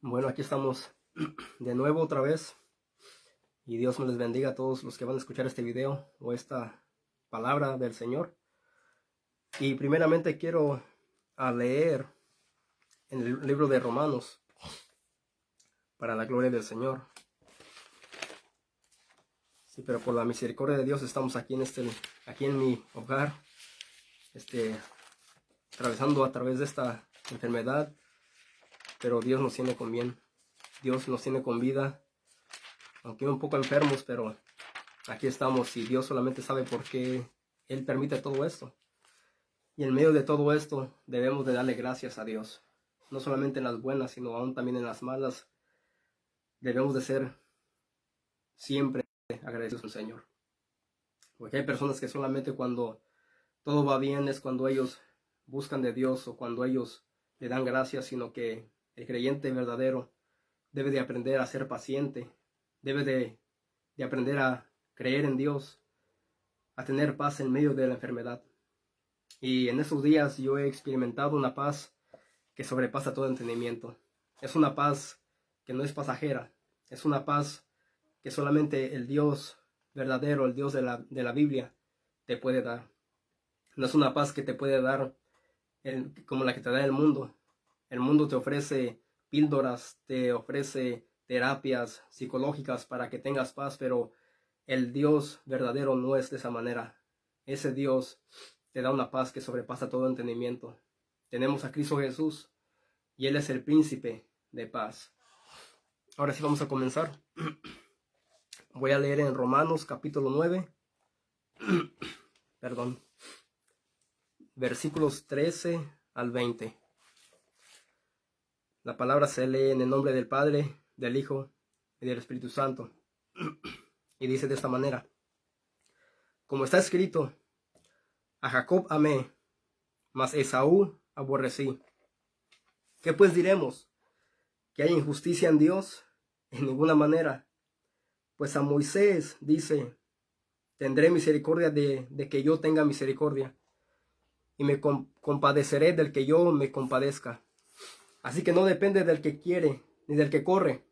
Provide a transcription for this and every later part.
Bueno, aquí estamos de nuevo otra vez y Dios me les bendiga a todos los que van a escuchar este video o esta palabra del Señor. Y primeramente quiero leer en el libro de Romanos para la gloria del Señor. Sí, pero por la misericordia de Dios estamos aquí en mi hogar, atravesando a través de esta enfermedad, pero Dios nos tiene con bien, Dios nos tiene con vida, aunque un poco enfermos, pero aquí estamos y Dios solamente sabe por qué Él permite todo esto. Y en medio de todo esto debemos de darle gracias a Dios. No solamente en las buenas, sino aún también en las malas. Debemos de ser siempre agradecidos al Señor. Porque hay personas que solamente cuando todo va bien es cuando ellos buscan de Dios o cuando ellos le dan gracias, sino que el creyente verdadero debe de aprender a ser paciente, debe de aprender a creer en Dios, a tener paz en medio de la enfermedad. Y en estos días yo he experimentado una paz que sobrepasa todo entendimiento. Es una paz que no es pasajera, es una paz que solamente el Dios verdadero, el Dios de la Biblia, te puede dar. No es una paz que te puede dar como la que te da el mundo. El mundo te ofrece píldoras, te ofrece terapias psicológicas para que tengas paz, pero el Dios verdadero no es de esa manera. Ese Dios te da una paz que sobrepasa todo entendimiento. Tenemos a Cristo Jesús y Él es el príncipe de paz. Ahora sí vamos a comenzar. Voy a leer en Romanos capítulo 9, versículos 13 al 20. La palabra se lee en el nombre del Padre, del Hijo y del Espíritu Santo. Y dice de esta manera: como está escrito, a Jacob amé, mas Esaú aborrecí. ¿Qué pues diremos? ¿Que hay injusticia en Dios? En ninguna manera. Pues a Moisés dice: tendré misericordia de que yo tenga misericordia, y me compadeceré del que yo me compadezca. Así que no depende del que quiere, ni del que corre,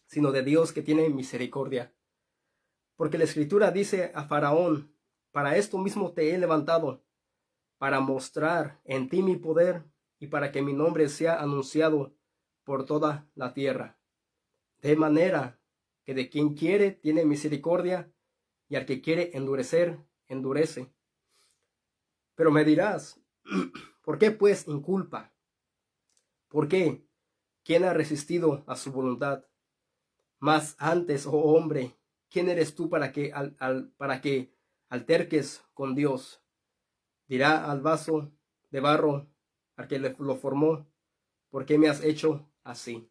sino de Dios que tiene misericordia. Porque la Escritura dice a Faraón: para esto mismo te he levantado, para mostrar en ti mi poder, y para que mi nombre sea anunciado por toda la tierra. De manera que de quien quiere tiene misericordia, y al que quiere endurecer, endurece. Pero me dirás: ¿por qué pues inculpa? ¿Por qué? ¿Quién ha resistido a su voluntad? Mas antes, oh hombre, ¿quién eres tú para que alterques con Dios? Dirá al vaso de barro, al que lo formó: ¿por qué me has hecho así?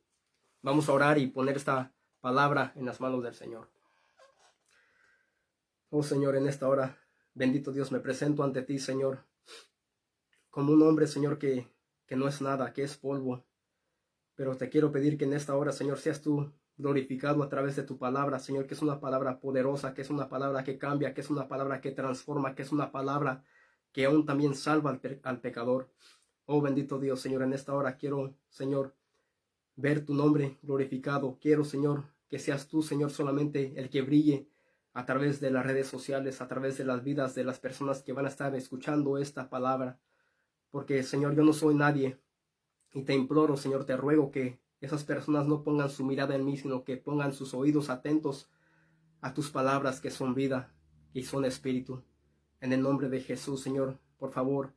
Vamos a orar y poner esta palabra en las manos del Señor. Oh Señor, en esta hora, bendito Dios, me presento ante ti, Señor, como un hombre, Señor, que no es nada, que es polvo. Pero te quiero pedir que en esta hora, Señor, seas tú glorificado a través de tu palabra, Señor, que es una palabra poderosa, que es una palabra que cambia, que es una palabra que transforma, que es una palabra que aún también salva al pecador. Oh bendito Dios, Señor, en esta hora quiero, Señor, ver tu nombre glorificado. Quiero, Señor, que seas tú, Señor, solamente el que brille a través de las redes sociales, a través de las vidas de las personas que van a estar escuchando esta palabra. Porque, Señor, yo no soy nadie. Y te imploro, Señor, te ruego que esas personas no pongan su mirada en mí, sino que pongan sus oídos atentos a tus palabras, que son vida y son espíritu. En el nombre de Jesús, Señor, por favor,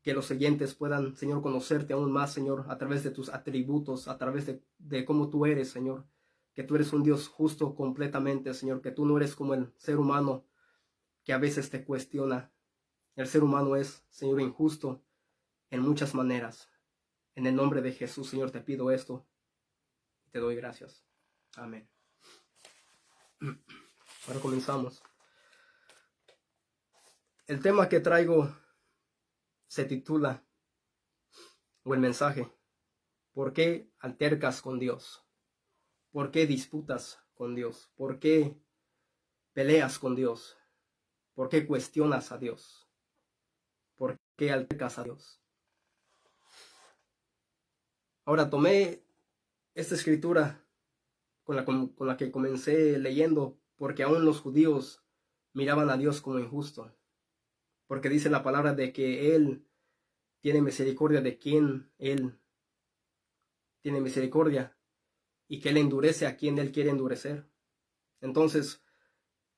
que los oyentes puedan, Señor, conocerte aún más, Señor, a través de tus atributos, a través de cómo tú eres, Señor. Que tú eres un Dios justo completamente, Señor, que tú no eres como el ser humano que a veces te cuestiona. El ser humano es, Señor, injusto en muchas maneras. En el nombre de Jesús, Señor, te pido esto y te doy gracias. Amén. Ahora comenzamos. El tema que traigo se titula, o el mensaje: ¿por qué altercas con Dios? ¿Por qué disputas con Dios? ¿Por qué peleas con Dios? ¿Por qué cuestionas a Dios? ¿Por qué altercas a Dios? Ahora tomé esta escritura con la que comencé leyendo, porque aún los judíos miraban a Dios como injusto, porque dice la palabra de que Él tiene misericordia de quien Él tiene misericordia y que Él endurece a quien Él quiere endurecer. Entonces,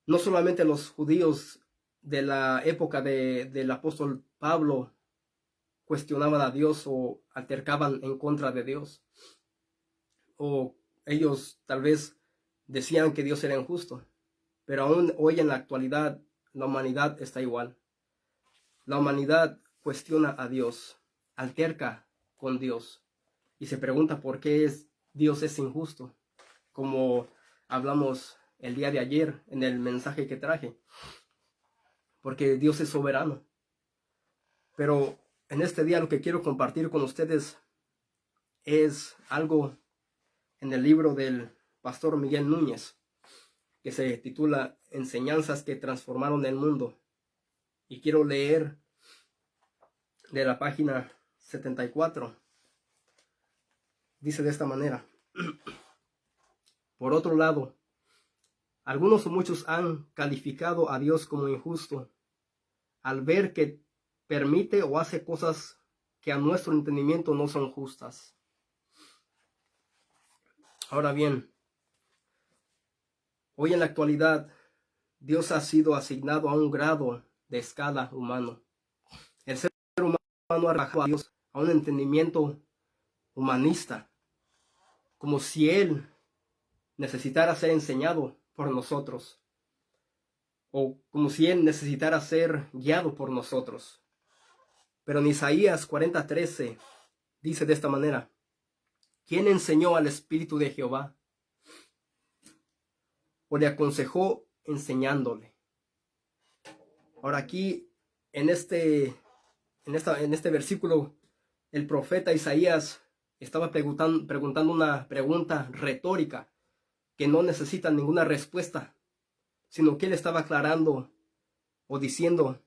no solamente los judíos de la época del apóstol Pablo cuestionaban a Dios o altercaban en contra de Dios, o ellos tal vez decían que Dios era injusto, pero aún hoy en la actualidad la humanidad está igual. La humanidad cuestiona a Dios, alterca con Dios y se pregunta por qué Dios es injusto, como hablamos el día de ayer en el mensaje que traje, porque Dios es soberano. Pero en este día lo que quiero compartir con ustedes es algo en el libro del pastor Miguel Núñez, que se titula Enseñanzas que transformaron el mundo. Y quiero leer de la página 74. Dice de esta manera: por otro lado, algunos o muchos han calificado a Dios como injusto al ver que permite o hace cosas que a nuestro entendimiento no son justas. Ahora bien, hoy en la actualidad, Dios ha sido asignado a un grado de escala humano. El ser humano ha rebajado a Dios a un entendimiento humanista, como si Él necesitara ser enseñado por nosotros, o como si Él necesitara ser guiado por nosotros. Pero en Isaías 40:13 dice de esta manera: ¿quién enseñó al Espíritu de Jehová? ¿O le aconsejó enseñándole? Ahora aquí, en este versículo, el profeta Isaías estaba preguntando una pregunta retórica que no necesita ninguna respuesta, sino que él estaba aclarando o diciendo: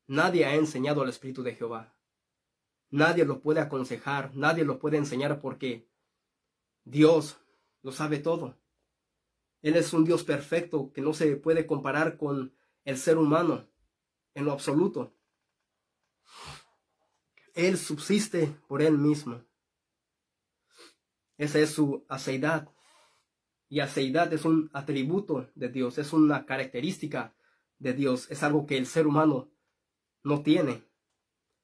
nadie ha enseñado al Espíritu de Jehová. Nadie lo puede aconsejar, nadie lo puede enseñar, porque Dios lo sabe todo. Él es un Dios perfecto que no se puede comparar con el ser humano en lo absoluto. Él subsiste por Él mismo. Esa es su aseidad. Y aseidad es un atributo de Dios, es una característica de Dios, es algo que el ser humano no tiene.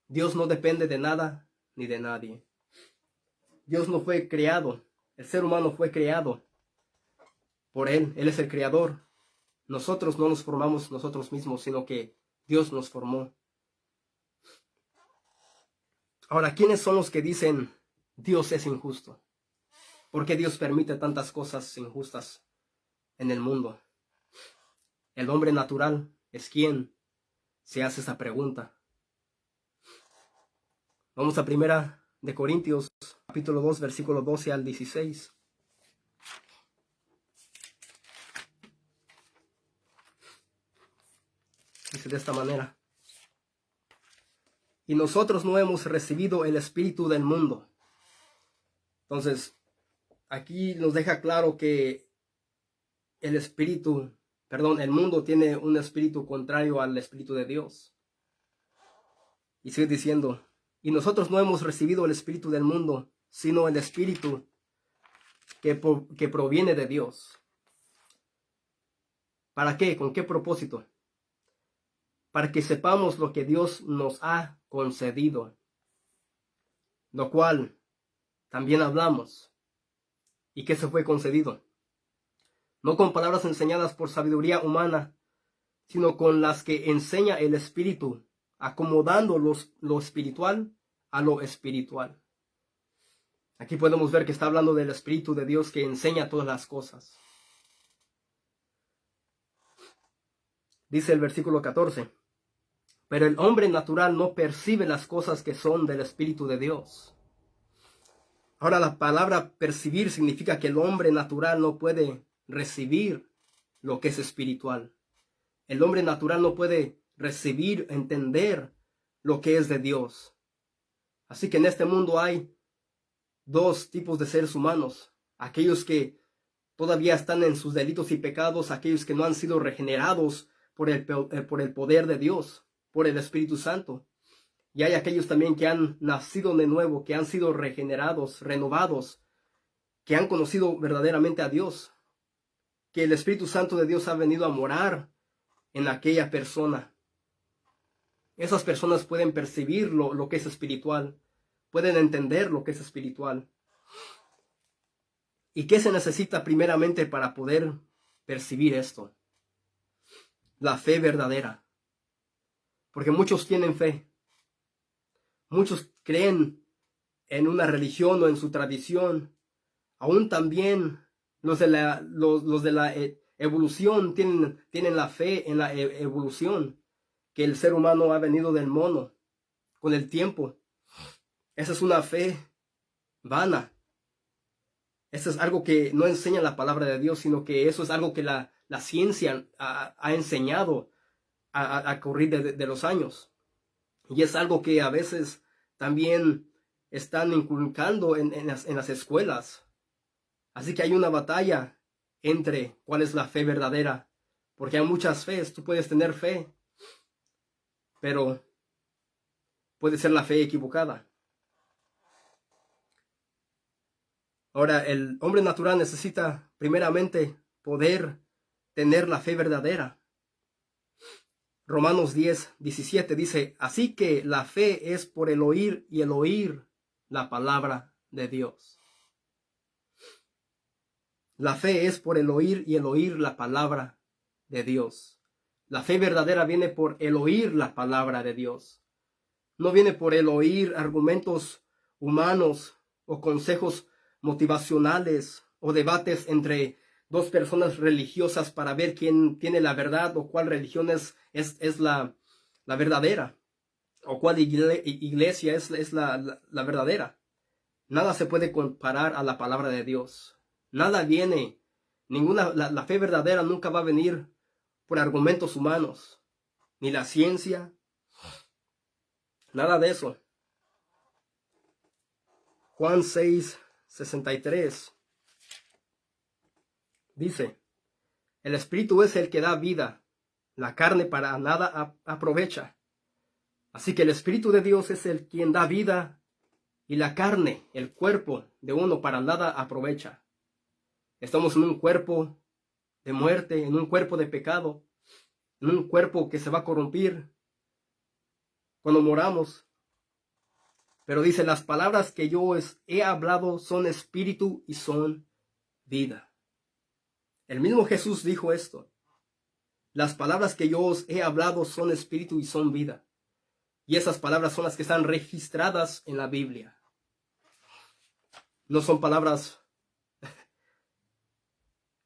Dios no depende de nada ni de nadie. Dios no fue creado, el ser humano fue creado por Él. Él es el creador. Nosotros no nos formamos nosotros mismos, sino que Dios nos formó. Ahora, ¿quiénes son los que dicen Dios es injusto? ¿Por qué Dios permite tantas cosas injustas en el mundo? El hombre natural es quien se hace esa pregunta. Vamos a 1 de Corintios, capítulo 2, versículo 12 al 16. Dice de esta manera: y nosotros no hemos recibido el espíritu del mundo. Entonces, aquí nos deja claro que el mundo tiene un espíritu contrario al espíritu de Dios. Y sigue diciendo: y nosotros no hemos recibido el espíritu del mundo, sino el espíritu que proviene de Dios. ¿Para qué? ¿Con qué propósito? Para que sepamos lo que Dios nos ha concedido, lo cual también hablamos. ¿Y qué se fue concedido? No con palabras enseñadas por sabiduría humana, sino con las que enseña el Espíritu, acomodando lo espiritual a lo espiritual. Aquí podemos ver que está hablando del Espíritu de Dios que enseña todas las cosas. Dice el versículo 14: pero el hombre natural no percibe las cosas que son del Espíritu de Dios. Ahora, la palabra percibir significa que el hombre natural no puede recibir lo que es espiritual. El hombre natural no puede recibir, entender lo que es de Dios. Así que en este mundo hay dos tipos de seres humanos: aquellos que todavía están en sus delitos y pecados, aquellos que no han sido regenerados por el poder de Dios, por el Espíritu Santo. Y hay aquellos también que han nacido de nuevo, que han sido regenerados, renovados, que han conocido verdaderamente a Dios, que el Espíritu Santo de Dios ha venido a morar en aquella persona. Esas personas pueden percibir lo que es espiritual, pueden entender lo que es espiritual. ¿Y qué se necesita primeramente para poder percibir esto? La fe verdadera. Porque muchos tienen fe. Muchos creen en una religión o en su tradición. Aún también los de la evolución tienen la fe en la evolución, que el ser humano ha venido del mono con el tiempo. Esa es una fe vana. Eso es algo que no enseña la palabra de Dios, sino que eso es algo que la ciencia ha enseñado a correr de los años. Y es algo que a veces también están inculcando en las escuelas. Así que hay una batalla entre cuál es la fe verdadera. Porque hay muchas fees. Tú puedes tener fe, pero puede ser la fe equivocada. Ahora, el hombre natural necesita primeramente poder tener la fe verdadera. Romanos 10:17 dice, así que la fe es por el oír y el oír la palabra de Dios. La fe es por el oír y el oír la palabra de Dios. La fe verdadera viene por el oír la palabra de Dios. No viene por el oír argumentos humanos o consejos motivacionales o debates entre dos personas religiosas para ver quién tiene la verdad o cuál religión es la verdadera o cuál iglesia es la verdadera. Nada se puede comparar a la palabra de Dios. Nada viene, la fe verdadera nunca va a venir por argumentos humanos, ni la ciencia, nada de eso. Juan 6:63 dice, el Espíritu es el que da vida, la carne para nada aprovecha. Así que el Espíritu de Dios es el quien da vida y la carne, el cuerpo de uno para nada aprovecha. Estamos en un cuerpo de muerte, en un cuerpo de pecado, en un cuerpo que se va a corrompir cuando moramos. Pero dice, las palabras que yo he hablado son espíritu y son vida. El mismo Jesús dijo esto. Las palabras que yo os he hablado son espíritu y son vida. Y esas palabras son las que están registradas en la Biblia. No son palabras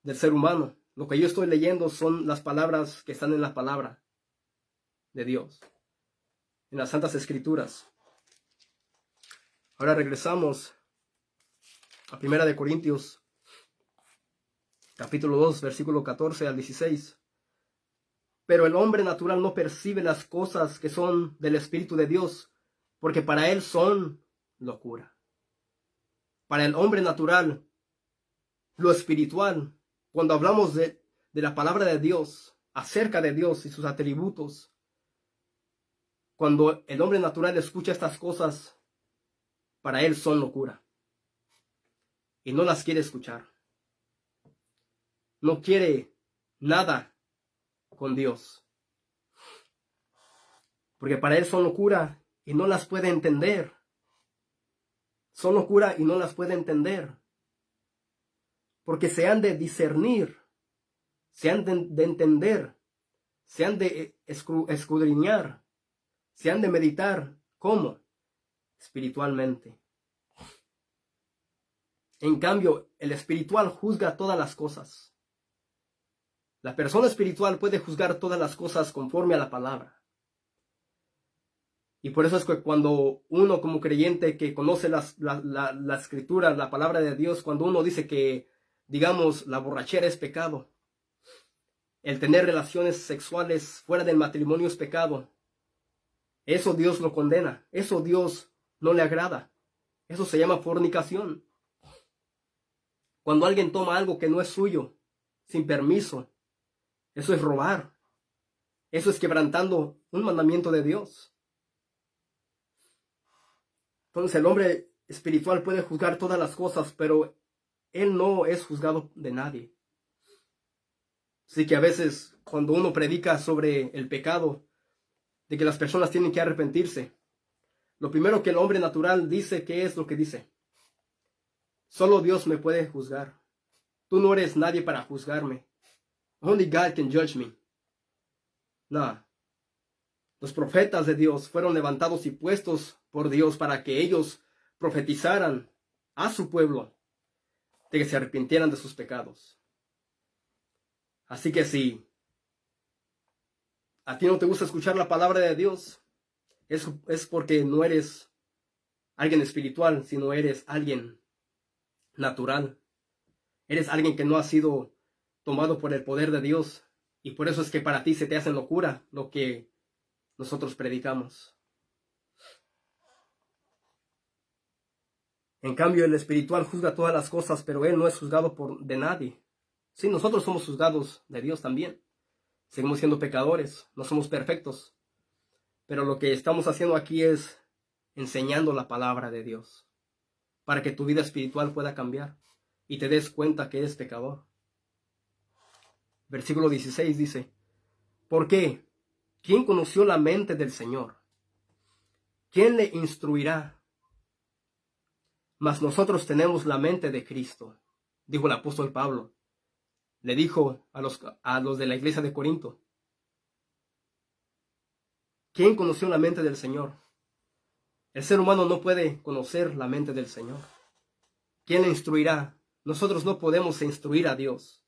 del ser humano. Lo que yo estoy leyendo son las palabras que están en la palabra de Dios, en las Santas Escrituras. Ahora regresamos a 1 Corintios, capítulo 2, versículo 14 al 16. Pero el hombre natural no percibe las cosas que son del Espíritu de Dios, porque para él son locura. Para el hombre natural, lo espiritual, cuando hablamos de la palabra de Dios, acerca de Dios y sus atributos, cuando el hombre natural escucha estas cosas, para él son locura. Y no las quiere escuchar. No quiere nada con Dios. Porque para él son locura y no las puede entender. Son locura y no las puede entender. Porque se han de discernir, se han de entender, se han de escudriñar, se han de meditar. ¿Cómo? Espiritualmente. En cambio, el espiritual juzga todas las cosas. La persona espiritual puede juzgar todas las cosas conforme a la palabra. Y por eso es que cuando uno como creyente que conoce la escritura, la palabra de Dios, cuando uno dice que, digamos, la borrachera es pecado, el tener relaciones sexuales fuera del matrimonio es pecado, eso Dios lo condena, eso Dios no le agrada. Eso se llama fornicación. Cuando alguien toma algo que no es suyo, sin permiso, eso es robar. Eso es quebrantando un mandamiento de Dios. Entonces el hombre espiritual puede juzgar todas las cosas, pero él no es juzgado de nadie. Así que a veces cuando uno predica sobre el pecado, de que las personas tienen que arrepentirse, lo primero que el hombre natural dice, ¿qué es lo que dice? Solo Dios me puede juzgar. Tú no eres nadie para juzgarme. Only God can judge me. No. Los profetas de Dios fueron levantados y puestos por Dios para que ellos profetizaran a su pueblo de que se arrepintieran de sus pecados. Así que si a ti no te gusta escuchar la palabra de Dios, es porque no eres alguien espiritual, sino eres alguien natural. Eres alguien que no ha sido tomado por el poder de Dios. Y por eso es que para ti se te hace locura lo que nosotros predicamos. En cambio, el espiritual juzga todas las cosas, pero él no es juzgado de nadie. Sí, nosotros somos juzgados de Dios también. Seguimos siendo pecadores, no somos perfectos. Pero lo que estamos haciendo aquí es enseñando la palabra de Dios, para que tu vida espiritual pueda cambiar y te des cuenta que eres pecador. Versículo 16 dice, ¿por qué? ¿Quién conoció la mente del Señor? ¿Quién le instruirá? Mas nosotros tenemos la mente de Cristo, dijo el apóstol Pablo. Le dijo a los de la iglesia de Corinto. ¿Quién conoció la mente del Señor? El ser humano no puede conocer la mente del Señor. ¿Quién le instruirá? Nosotros no podemos instruir a Dios.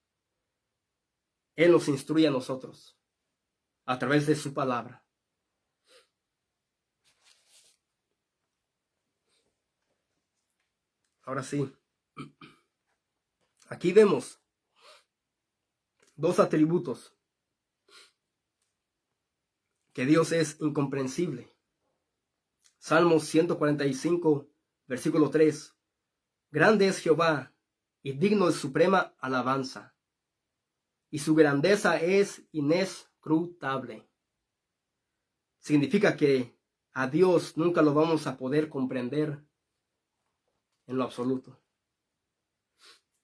Él nos instruye a nosotros a través de su palabra. Ahora sí, aquí vemos dos atributos que Dios es incomprensible. Salmos 145, versículo 3. Grande es Jehová y digno de suprema alabanza, y su grandeza es inescrutable. Significa que a Dios nunca lo vamos a poder comprender en lo absoluto.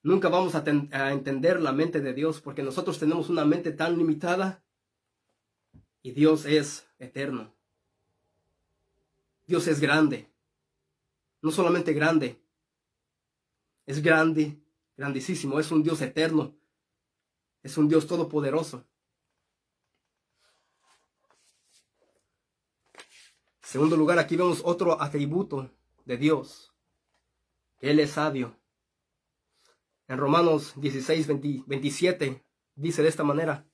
Nunca vamos a entender la mente de Dios porque nosotros tenemos una mente tan limitada y Dios es eterno. Dios es grande. No solamente grande, es grande, grandísimo. Es un Dios eterno. Es un Dios todopoderoso. En segundo lugar, aquí vemos otro atributo de Dios. Él es sabio. En Romanos 16, 27 dice de esta manera,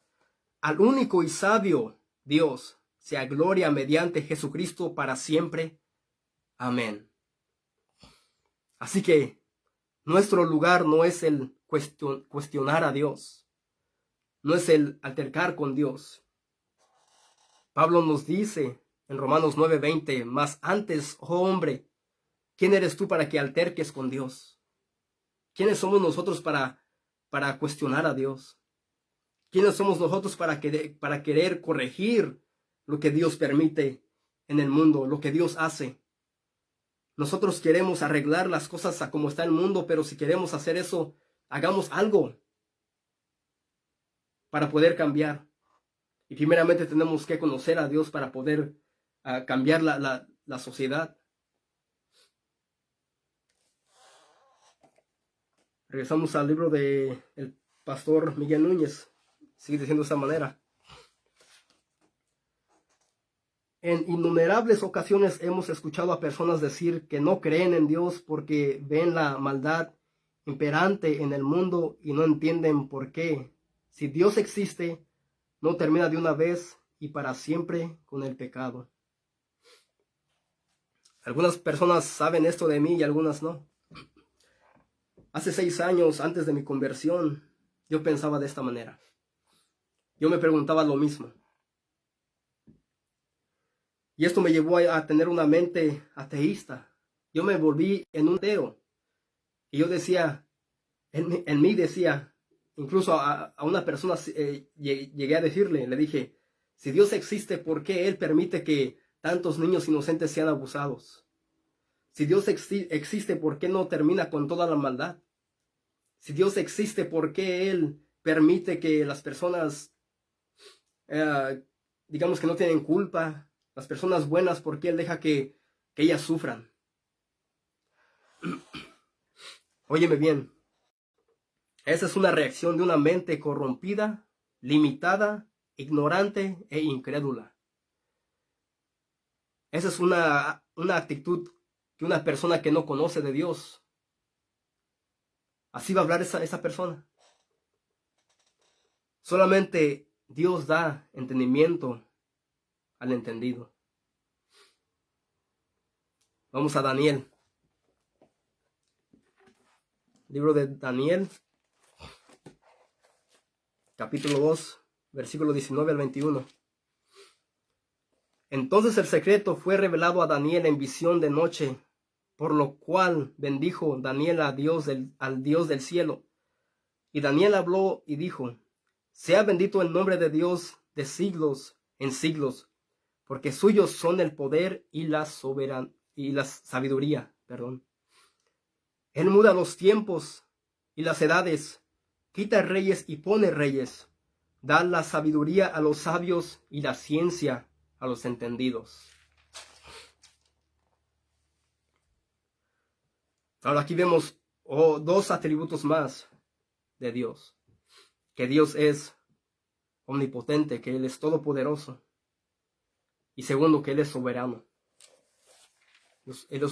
al único y sabio Dios sea gloria mediante Jesucristo para siempre. Amén. Así que nuestro lugar no es el cuestionar a Dios, no es el altercar con Dios. Pablo nos dice en Romanos 9:20, mas antes, oh hombre, ¿quién eres tú para que alterques con Dios? ¿Quiénes somos nosotros para cuestionar a Dios? ¿Quiénes somos nosotros para querer corregir lo que Dios permite en el mundo, lo que Dios hace? Nosotros queremos arreglar las cosas a como está el mundo, pero si queremos hacer eso, hagamos algo para poder cambiar. Y primeramente tenemos que conocer a Dios para poder cambiar la sociedad. Regresamos al libro del pastor Miguel Núñez. Sigue diciendo de esta manera. En innumerables ocasiones hemos escuchado a personas decir que no creen en Dios porque ven la maldad imperante en el mundo y no entienden por qué. Si Dios existe, no termina de una vez y para siempre con el pecado. Algunas personas saben esto de mí y algunas no. Hace 6 años, antes de mi conversión, yo pensaba de esta manera. Yo me preguntaba lo mismo. Y esto me llevó a tener una mente ateísta. Yo me volví en un ateo. Y yo decía, En mí decía, incluso a una persona llegué a decirle, le dije, si Dios existe, ¿por qué Él permite que tantos niños inocentes sean abusados? Si Dios existe, ¿por qué no termina con toda la maldad? Si Dios existe, ¿por qué Él permite que las personas, digamos que no tienen culpa, las personas buenas, ¿por qué Él deja que ellas sufran? Óyeme bien, esa es una reacción de una mente corrompida, limitada, ignorante e incrédula. Esa es una actitud que una persona que no conoce de Dios, así va a hablar esa persona. Solamente Dios da entendimiento al entendido. Vamos a Daniel. Libro de Daniel, capítulo 2, versículo 19 al 21. Entonces el secreto fue revelado a Daniel en visión de noche, por lo cual bendijo Daniel al Dios del cielo. Y Daniel habló y dijo, sea bendito el nombre de Dios de siglos en siglos, porque suyos son el poder y la sabiduría. Él muda los tiempos y las edades, quita reyes y pone reyes, da la sabiduría a los sabios y la ciencia a los entendidos. Ahora aquí vemos dos atributos más de Dios. Que Dios es omnipotente, que Él es todopoderoso. Y segundo, que Él es soberano. Él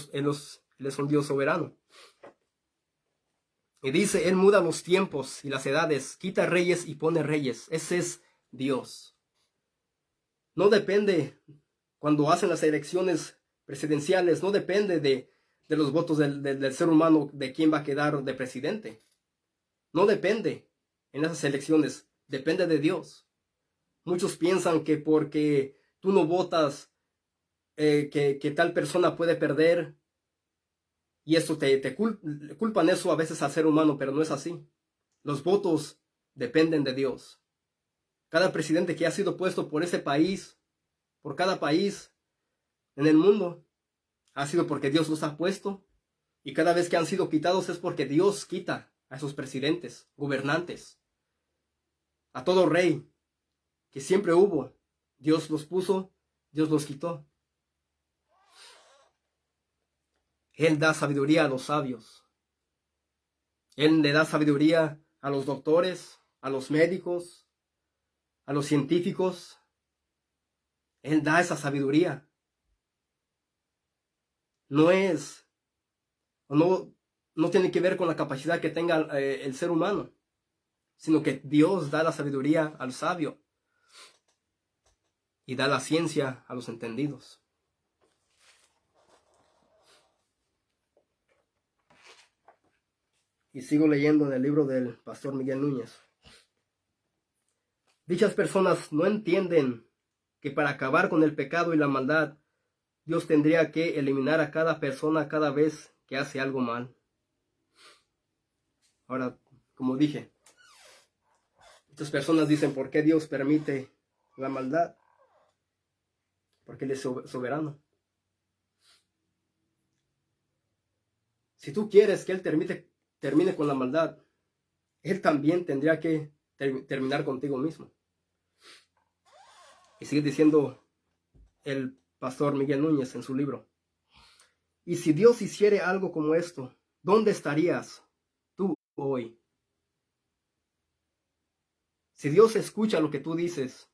es un Dios soberano. Y dice, Él muda los tiempos y las edades, quita reyes y pone reyes. Ese es Dios. No depende, cuando hacen las elecciones presidenciales, no depende de los votos del ser humano de quién va a quedar de presidente. No depende en esas elecciones, depende de Dios. Muchos piensan que porque tú no votas, que tal persona puede perder, y eso te culpan eso a veces al ser humano, pero no es así. Los votos dependen de Dios. Cada presidente que ha sido puesto por ese país, por cada país en el mundo, ha sido porque Dios los ha puesto. Y cada vez que han sido quitados es porque Dios quita a esos presidentes, gobernantes. A todo rey que siempre hubo, Dios los puso, Dios los quitó. Él da sabiduría a los sabios. Él le da sabiduría a los doctores, a los médicos, a los científicos. Él da esa sabiduría. No tiene que ver con la capacidad que tenga el ser humano, sino que Dios da la sabiduría al sabio y da la ciencia a los entendidos. Y sigo leyendo en el libro del pastor Miguel Núñez. Dichas personas no entienden que para acabar con el pecado y la maldad, Dios tendría que eliminar a cada persona cada vez que hace algo mal. Ahora, como dije, muchas personas dicen, ¿por qué Dios permite la maldad? Porque Él es soberano. Si tú quieres que Él termine con la maldad, Él también tendría que terminar contigo mismo. Y sigue diciendo el pastor Miguel Núñez en su libro. Y si Dios hiciere algo como esto, ¿dónde estarías tú hoy? Si Dios escucha lo que tú dices,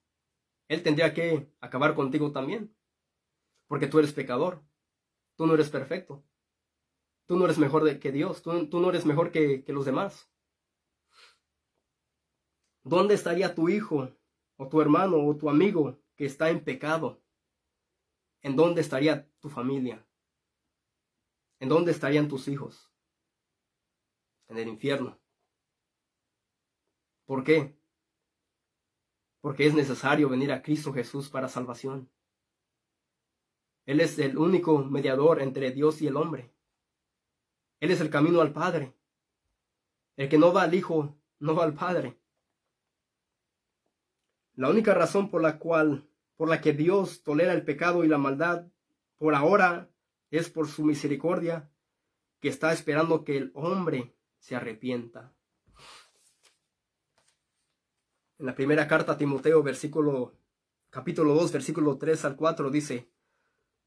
Él tendría que acabar contigo también. Porque tú eres pecador. Tú no eres perfecto. Tú no eres mejor que Dios. Tú no eres mejor que los demás. ¿Dónde estaría tu hijo o tu hermano o tu amigo que está en pecado? ¿En dónde estaría tu familia? ¿En dónde estarían tus hijos? En el infierno. ¿Por qué? Porque es necesario venir a Cristo Jesús para salvación. Él es el único mediador entre Dios y el hombre. Él es el camino al Padre. El que no va al Hijo, no va al Padre. La única razón por la que Dios tolera el pecado y la maldad por ahora es por su misericordia, que está esperando que el hombre se arrepienta. En la primera carta a Timoteo, capítulo 2, versículo 3 al 4 dice: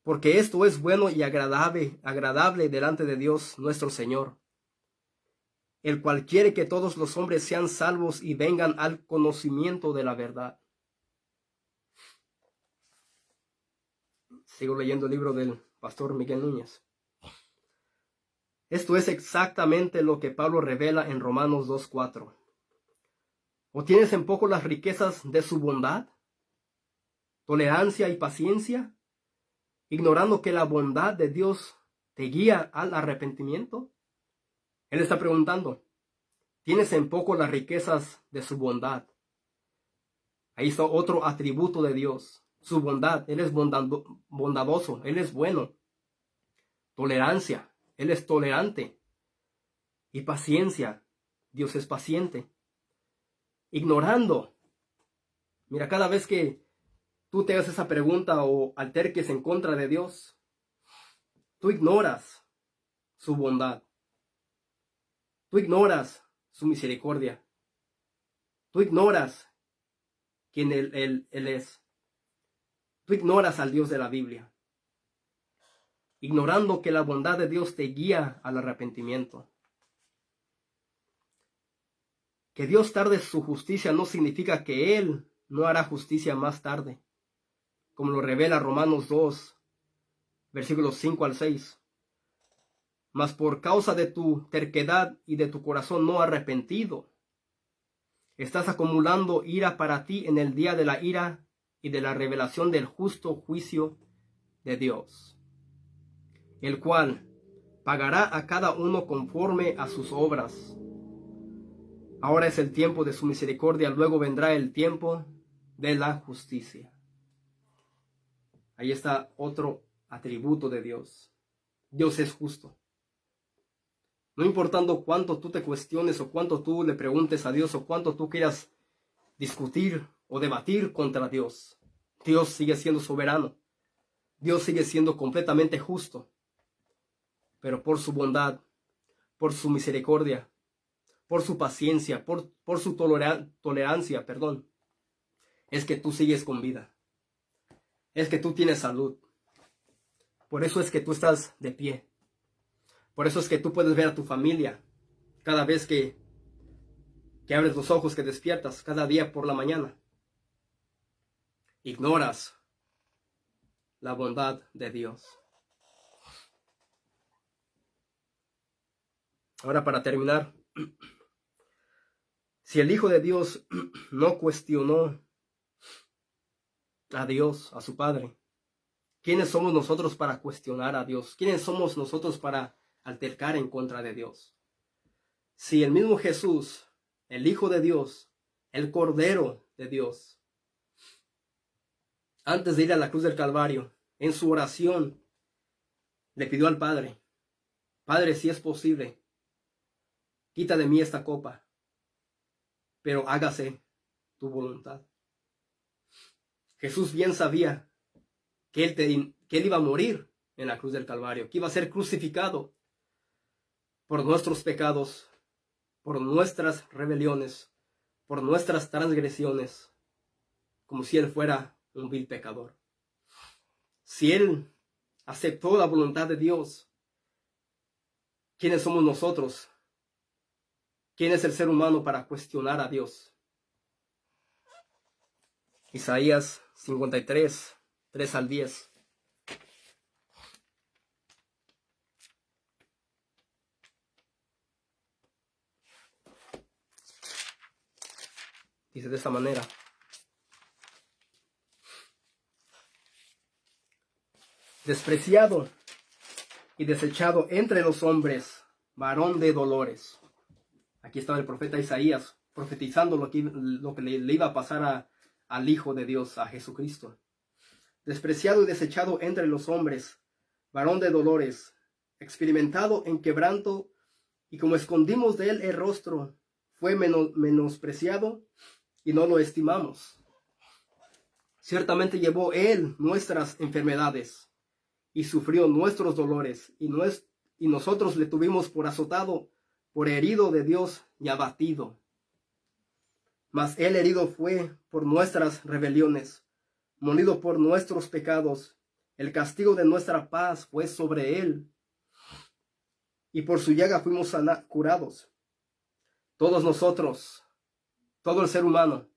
porque esto es bueno y agradable delante de Dios nuestro Señor, el cual quiere que todos los hombres sean salvos y vengan al conocimiento de la verdad. Sigo leyendo el libro del pastor Miguel Núñez. Esto es exactamente lo que Pablo revela en Romanos 2:4. ¿O tienes en poco las riquezas de su bondad, tolerancia y paciencia, ignorando que la bondad de Dios te guía al arrepentimiento? Él está preguntando, ¿tienes en poco las riquezas de su bondad? Ahí está otro atributo de Dios, su bondad. Él es bondadoso, Él es bueno. Tolerancia, Él es tolerante. Y paciencia, Dios es paciente. Ignorando. Mira, cada vez que tú te hagas esa pregunta o alterques en contra de Dios, tú ignoras su bondad. Tú ignoras su misericordia. Tú ignoras quién Él es. Tú ignoras al Dios de la Biblia, ignorando que la bondad de Dios te guía al arrepentimiento. Que Dios tarde su justicia no significa que Él no hará justicia más tarde, como lo revela Romanos 2, versículos 5 al 6. Mas por causa de tu terquedad y de tu corazón no arrepentido, estás acumulando ira para ti en el día de la ira y de la revelación del justo juicio de Dios, el cual pagará a cada uno conforme a sus obras. Ahora es el tiempo de su misericordia, luego vendrá el tiempo de la justicia. Ahí está otro atributo de Dios. Dios es justo. No importando cuánto tú te cuestiones o cuánto tú le preguntes a Dios o cuánto tú quieras discutir o debatir contra Dios, Dios sigue siendo soberano. Dios sigue siendo completamente justo. Pero por su bondad, por su misericordia, por su paciencia, por su tolerancia, es que tú sigues con vida. Es que tú tienes salud. Por eso es que tú estás de pie. Por eso es que tú puedes ver a tu familia cada vez que abres los ojos, que despiertas, cada día por la mañana. Ignoras la bondad de Dios. Ahora, para terminar, si el Hijo de Dios no cuestionó a Dios, a su Padre, ¿quiénes somos nosotros para cuestionar a Dios? ¿Quiénes somos nosotros para altercar en contra de Dios? Si el mismo Jesús, el Hijo de Dios, el Cordero de Dios, antes de ir a la cruz del Calvario, en su oración, le pidió al Padre: Padre, si es posible, quita de mí esta copa, pero hágase tu voluntad. Jesús bien sabía que él iba a morir en la cruz del Calvario, que iba a ser crucificado por nuestros pecados, por nuestras rebeliones, por nuestras transgresiones, como si él fuera un vil pecador. Si él aceptó la voluntad de Dios, ¿quiénes somos nosotros? ¿Quién es el ser humano para cuestionar a Dios? Isaías 53, 3 al 10. Dice de esta manera: despreciado y desechado entre los hombres, varón de dolores. Aquí estaba el profeta Isaías profetizando lo que le iba a pasar al Hijo de Dios, a Jesucristo. Despreciado y desechado entre los hombres, varón de dolores, experimentado en quebranto Y como escondimos de él el rostro, fue menospreciado y no lo estimamos. Ciertamente llevó él nuestras enfermedades y sufrió nuestros dolores, y nosotros le tuvimos por azotado, por herido de Dios y abatido. Mas él herido fue por nuestras rebeliones, molido por nuestros pecados. El castigo de nuestra paz fue sobre él, y por su llaga fuimos curados. Todos nosotros, todo el ser humano,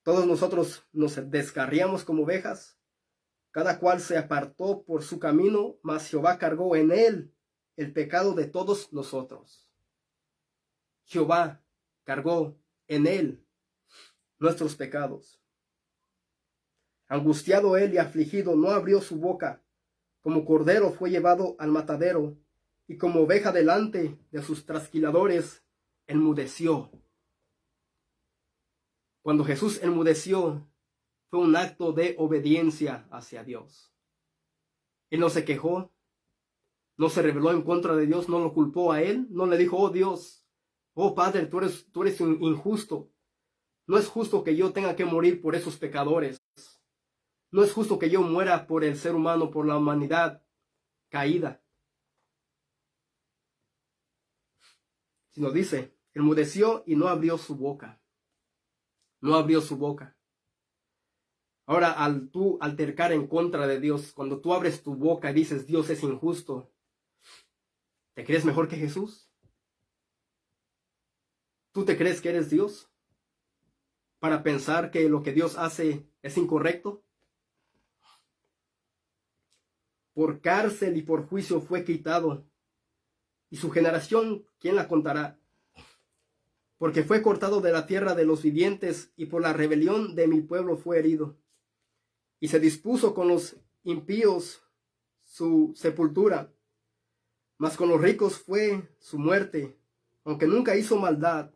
todos nosotros nos descarriamos como ovejas, cada cual se apartó por su camino, mas Jehová cargó en él el pecado de todos nosotros. Jehová cargó en él nuestros pecados. Angustiado él y afligido, no abrió su boca. Como cordero fue llevado al matadero, y como oveja delante de sus trasquiladores, enmudeció. Cuando Jesús enmudeció, fue un acto de obediencia hacia Dios. Él no se quejó, no se rebeló en contra de Dios, no lo culpó a él, no le dijo, oh Dios, oh Padre, tú eres injusto. No es justo que yo tenga que morir por esos pecadores. No es justo que yo muera por el ser humano, por la humanidad caída. Sino dice, enmudeció y no abrió su boca. No abrió su boca. Ahora, al tú altercar en contra de Dios, cuando tú abres tu boca y dices, Dios es injusto, ¿te crees mejor que Jesús? ¿Tú te crees que eres Dios para pensar que lo que Dios hace es incorrecto? Por cárcel y por juicio fue quitado, y su generación, ¿quién la contará? Porque fue cortado de la tierra de los vivientes, y por la rebelión de mi pueblo fue herido. Y se dispuso con los impíos su sepultura, mas con los ricos fue su muerte, aunque nunca hizo maldad,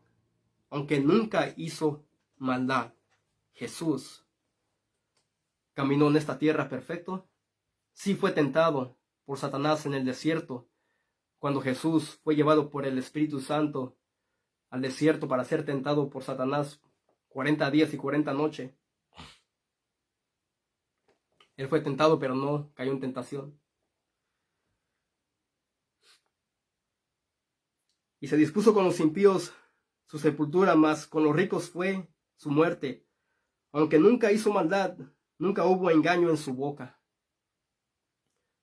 aunque nunca hizo maldad. Jesús caminó en esta tierra perfecto. Sí fue tentado por Satanás en el desierto, cuando Jesús fue llevado por el Espíritu Santo al desierto para ser tentado por Satanás 40 días y 40 noches. Él fue tentado, pero no cayó en tentación. Y se dispuso con los impíos su sepultura, mas con los ricos fue su muerte. Aunque nunca hizo maldad, nunca hubo engaño en su boca.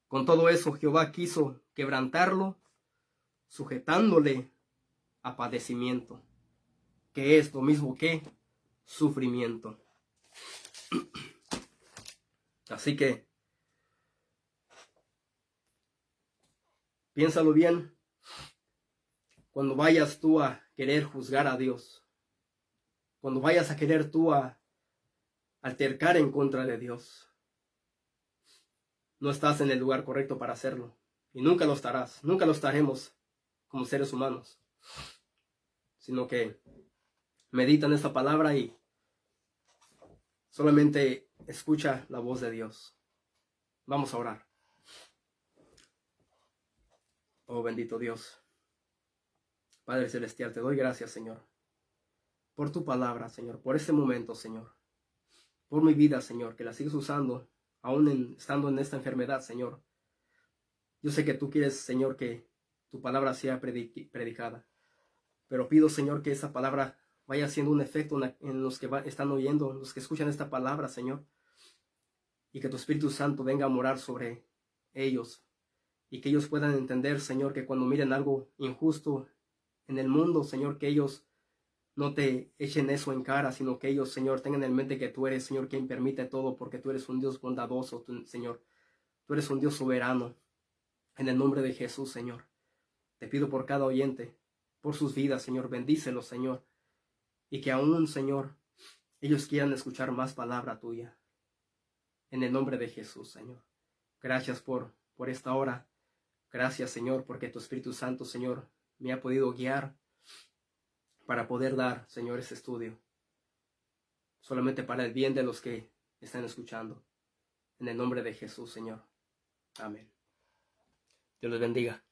Con todo eso, Jehová quiso quebrantarlo, sujetándole a padecimiento, que es lo mismo que sufrimiento. Así que, piénsalo bien, cuando vayas tú a querer juzgar a Dios, cuando vayas a querer tú a altercar en contra de Dios, no estás en el lugar correcto para hacerlo. Y nunca lo estarás, nunca lo estaremos como seres humanos. Sino que medita en esta palabra y solamente escucha la voz de Dios. Vamos a orar. Oh bendito Dios. Padre Celestial, te doy gracias, Señor, por tu palabra, Señor, por este momento, Señor, por mi vida, Señor, que la sigues usando, aún estando en esta enfermedad, Señor. Yo sé que tú quieres, Señor, que tu palabra sea predicada, pero pido, Señor, que esa palabra vaya haciendo un efecto en los que están oyendo, en los que escuchan esta palabra, Señor, y que tu Espíritu Santo venga a morar sobre ellos, y que ellos puedan entender, Señor, que cuando miren algo injusto en el mundo, Señor, que ellos no te echen eso en cara, sino que ellos, Señor, tengan en mente que tú eres, Señor, quien permite todo, porque tú eres un Dios bondadoso, Señor. Tú eres un Dios soberano. En el nombre de Jesús, Señor, te pido por cada oyente, por sus vidas, Señor, bendícelos, Señor, y que aún, Señor, ellos quieran escuchar más palabra tuya. En el nombre de Jesús, Señor. Gracias por esta hora. Gracias, Señor, porque tu Espíritu Santo, Señor, me ha podido guiar para poder dar, Señor, ese estudio. Solamente para el bien de los que están escuchando. En el nombre de Jesús, Señor. Amén. Dios les bendiga.